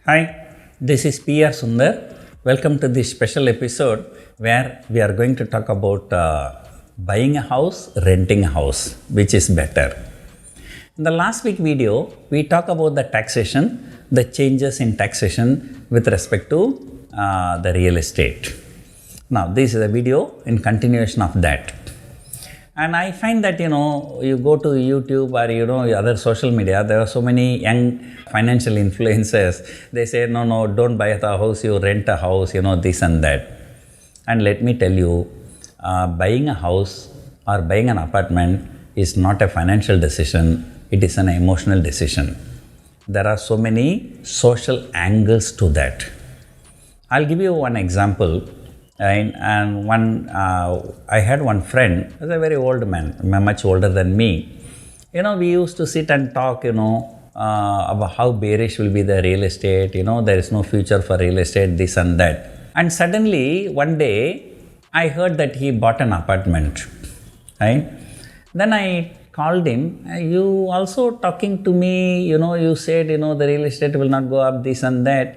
Hi, this is PR Sundar. Welcome to this special episode where we are going to talk about buying a house, renting a house, which is better. In the last week video, we talked about the taxation, the changes in taxation with respect to the real estate. Now, this is a video in continuation of that. And I find that, you go to YouTube or, other social media, there are so many young financial influencers. They say, no, don't buy the house, you rent a house, this and that. And let me tell you, buying a house or buying an apartment is not a financial decision, it is an emotional decision. There are so many social angles to that. I'll give you one example. And I had one friend, he was a very old man, much older than me. We used to sit and talk, about how bearish will be the real estate, there is no future for real estate, this and that. And suddenly, one day, I heard that he bought an apartment, right? Then I called him, you also talking to me, you said, the real estate will not go up, this and that,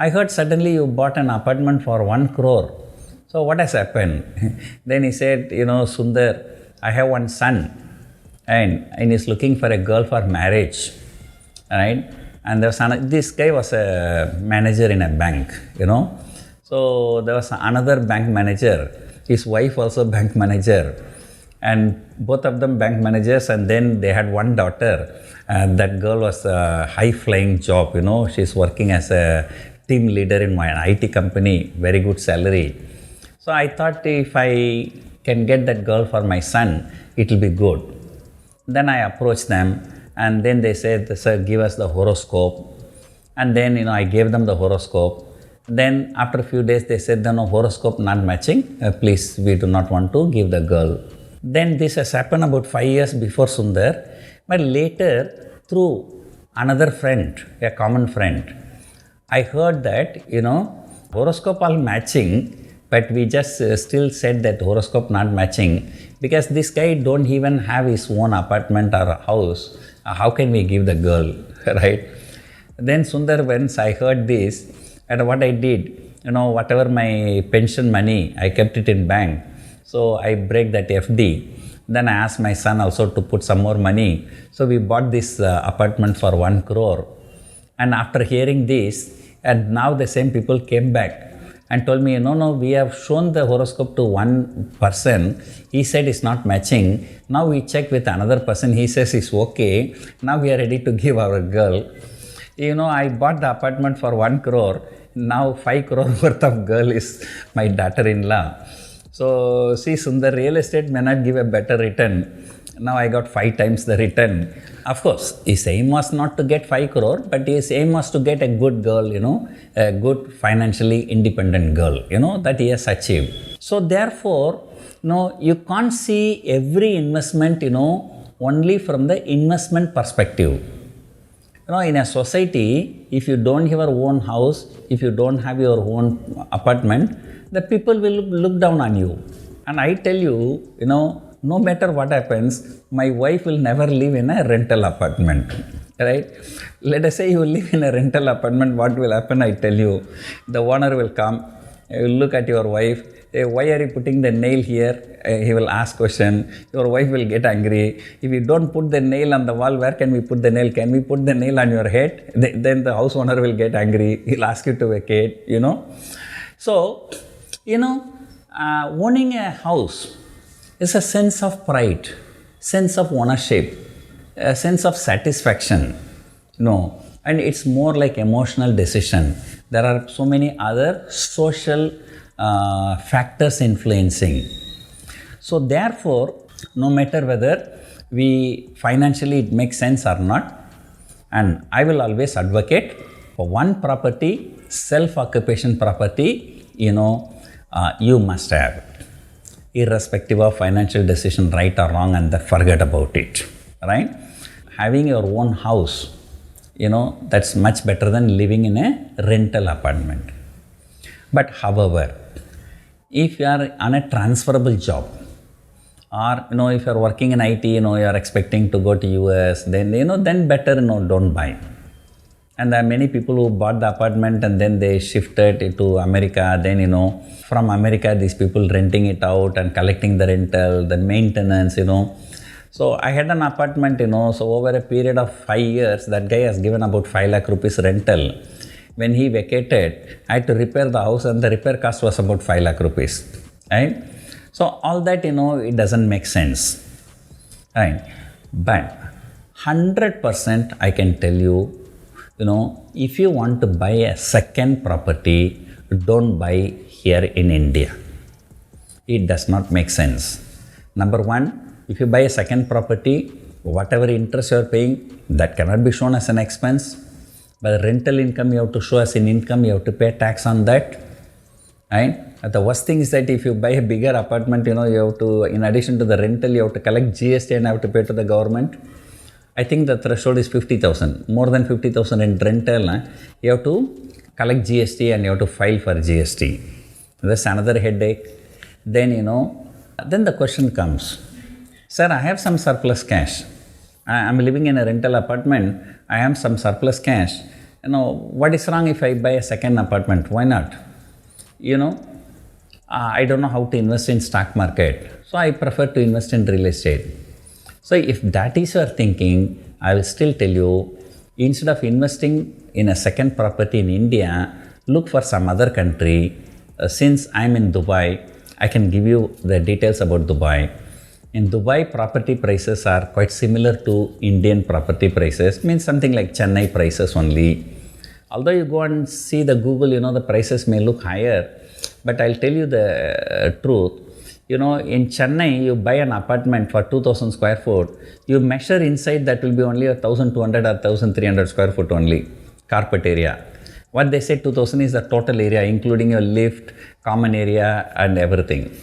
I heard suddenly you bought an apartment for 1 crore. So what has happened? Then he said, Sundar, I have one son and he's looking for a girl for marriage, right? And this guy was a manager in a bank, So there was another bank manager, his wife also bank manager. And both of them bank managers, and then they had one daughter. And that girl was a high-flying job, she's working as a team leader in my IT company, very good salary. So I thought if I can get that girl for my son, it will be good. Then I approached them, and then they said, sir, give us the horoscope. And then, I gave them the horoscope. Then after a few days, they said, no, horoscope not matching. Please, we do not want to give the girl. Then this has happened about 5 years before Sundar. But later, through another friend, a common friend, I heard that, horoscope all matching, but we just still said that horoscope not matching because this guy don't even have his own apartment or a house. How can we give the girl, right? Then Sundar, once I heard this, and what I did, whatever my pension money, I kept it in bank. So I break that FD. Then I asked my son also to put some more money. So we bought this apartment for 1 crore. And after hearing this, and now the same people came back and told me, no, we have shown the horoscope to one person. He said it's not matching. Now we check with another person. He says it's okay. Now we are ready to give our girl. I bought the apartment for 1 crore. Now 5 crore worth of girl is my daughter-in-law. So see, Sundar, real estate may not give a better return. Now I got 5 times the return. Of course, his aim was not to get 5 crore, but his aim was to get a good girl, a good financially independent girl, that he has achieved. So therefore, you can't see every investment, only from the investment perspective. In a society, if you don't have your own house, if you don't have your own apartment, the people will look down on you. And I tell you, no matter what happens, my wife will never live in a rental apartment, right? Let us say you live in a rental apartment, what will happen? I tell you, the owner will come, he will look at your wife, hey, why are you putting the nail here? He will ask question, your wife will get angry. If you don't put the nail on the wall, where can we put the nail? Can we put the nail on your head? Then the house owner will get angry, he'll ask you to vacate, So, owning a house is a sense of pride, sense of ownership, a sense of satisfaction, and it's more like emotional decision. There are so many other social factors influencing. So therefore, no matter whether we financially it makes sense or not, and I will always advocate for one property, self-occupation property, you must have. Irrespective of financial decision, right or wrong, and forget about it, right? Having your own house, that's much better than living in a rental apartment. But however, if you are on a transferable job, or if you are working in IT, you are expecting to go to US, then then better don't buy. And there are many people who bought the apartment and then they shifted it to America. Then, from America, these people renting it out and collecting the rental, the maintenance, So I had an apartment, so over a period of 5 years, that guy has given about 5 lakh rupees rental. When he vacated, I had to repair the house and the repair cost was about 5 lakh rupees, right? So all that, it doesn't make sense, right? But 100% I can tell you, if you want to buy a second property, don't buy here in India. It does not make sense. Number one, if you buy a second property, whatever interest you are paying, that cannot be shown as an expense. But rental income you have to show as an income, you have to pay tax on that. Right? And the worst thing is that if you buy a bigger apartment, you have to, in addition to the rental, you have to collect GST and have to pay to the government. I think the threshold is 50,000. More than 50,000 in rental, you have to collect GST and you have to file for GST. That's another headache. Then, then the question comes, sir, I have some surplus cash. I'm living in a rental apartment. I have some surplus cash. What is wrong if I buy a second apartment? Why not? I don't know how to invest in stock market. So I prefer to invest in real estate. So if that is your thinking, I will still tell you, instead of investing in a second property in India, look for some other country. Since I'm in Dubai, I can give you the details about Dubai. In Dubai, property prices are quite similar to Indian property prices, means something like Chennai prices only. Although you go and see the Google, the prices may look higher, but I'll tell you the truth. In Chennai, you buy an apartment for 2,000 square foot, you measure inside, that will be only 1,200 or 1,300 square foot only, carpet area. What they say 2,000 is the total area, including your lift, common area and everything.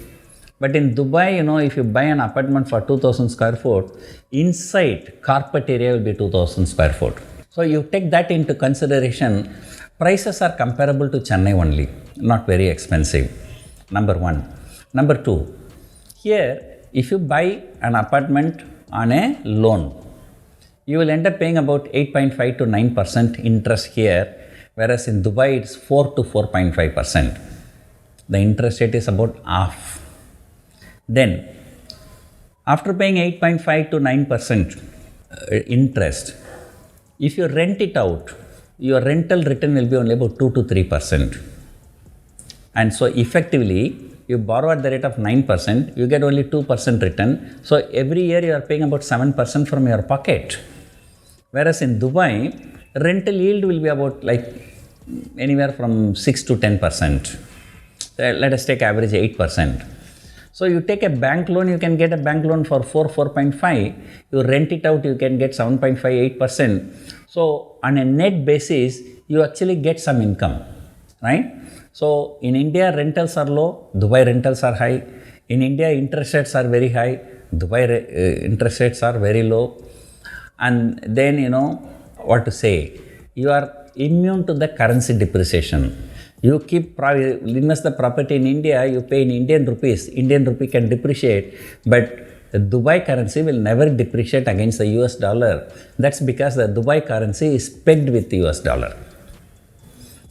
But in Dubai, if you buy an apartment for 2,000 square foot, inside carpet area will be 2,000 square foot. So you take that into consideration, prices are comparable to Chennai only, not very expensive. Number one. Number two, here, if you buy an apartment on a loan, you will end up paying about 8.5 to 9% interest here, whereas in Dubai it's 4 to 4.5%. The interest rate is about half. Then, after paying 8.5 to 9% interest, if you rent it out, your rental return will be only about 2 to 3%. And so effectively, you borrow at the rate of 9%, you get only 2% return. So every year you are paying about 7% from your pocket. Whereas in Dubai, rental yield will be about anywhere from 6 to 10%. Let us take average 8%. So you take a bank loan, you can get a bank loan for 4.5. You rent it out, you can get 7.5, 8%. So on a net basis, you actually get some income, right? So in India, rentals are low, Dubai rentals are high. In India, interest rates are very high, Dubai interest rates are very low. And then, what to say, you are immune to the currency depreciation. You invest the property in India, you pay in Indian rupees. Indian rupee can depreciate, but the Dubai currency will never depreciate against the US dollar. That's because the Dubai currency is pegged with the US dollar,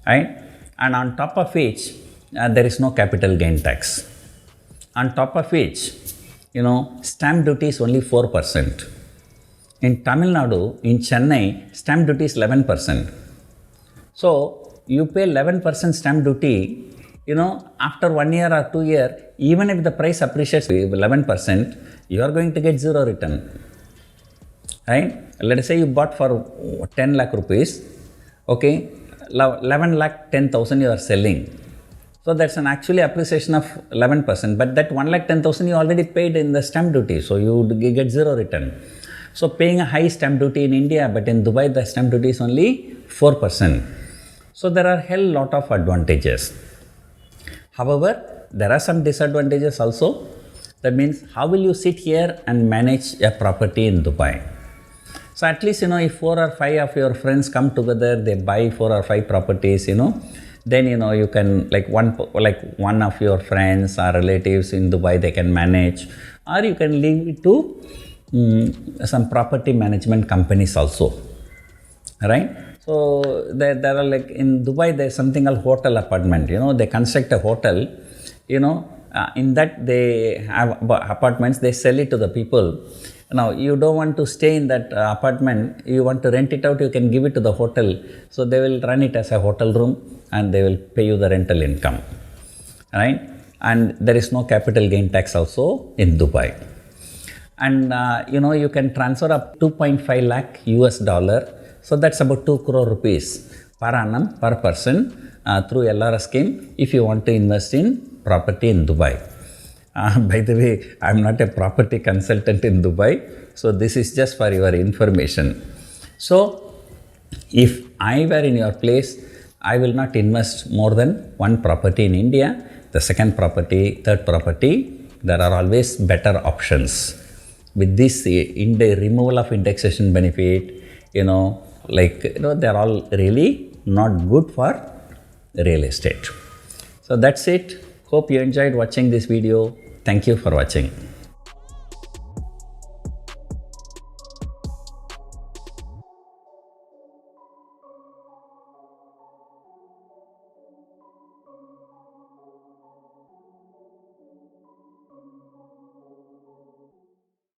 right? And on top of which, there is no capital gain tax. On top of which, stamp duty is only 4%. In Tamil Nadu, in Chennai, stamp duty is 11%. So, you pay 11% stamp duty, after 1 year or 2 years, even if the price appreciates 11%, you are going to get zero return, right? Let us say you bought for 10 lakh rupees, okay? 11 lakh 10,000 you are selling. So that's an actually appreciation of 11%. But that 1 lakh 10,000 you already paid in the stamp duty. So you get zero return. So paying a high stamp duty in India, but in Dubai the stamp duty is only 4%. So there are hell lot of advantages. However, there are some disadvantages also. That means how will you sit here and manage a property in Dubai? So at least, if 4 or 5 of your friends come together, they buy 4 or 5 properties, then, you can, one of your friends or relatives in Dubai, they can manage, or you can leave it to some property management companies also, right? So there are like in Dubai, there's something called hotel apartment. They construct a hotel. In that they have apartments. They sell it to the people. Now you don't want to stay in that apartment. You want to rent it out. You can give it to the hotel. So they will run it as a hotel room, and they will pay you the rental income. Right? And there is no capital gain tax also in Dubai. And you can transfer up 2.5 lakh US dollar. So that's about 2 crore rupees per annum per person through LRS scheme if you want to invest in property in Dubai. By the way, I'm not a property consultant in Dubai, so this is just for your information. So if I were in your place, I will not invest more than one property in India. The second property, third property, there are always better options. With this removal of indexation benefit, they're all really not good for real estate. So that's it. Hope you enjoyed watching this video. Thank you for watching.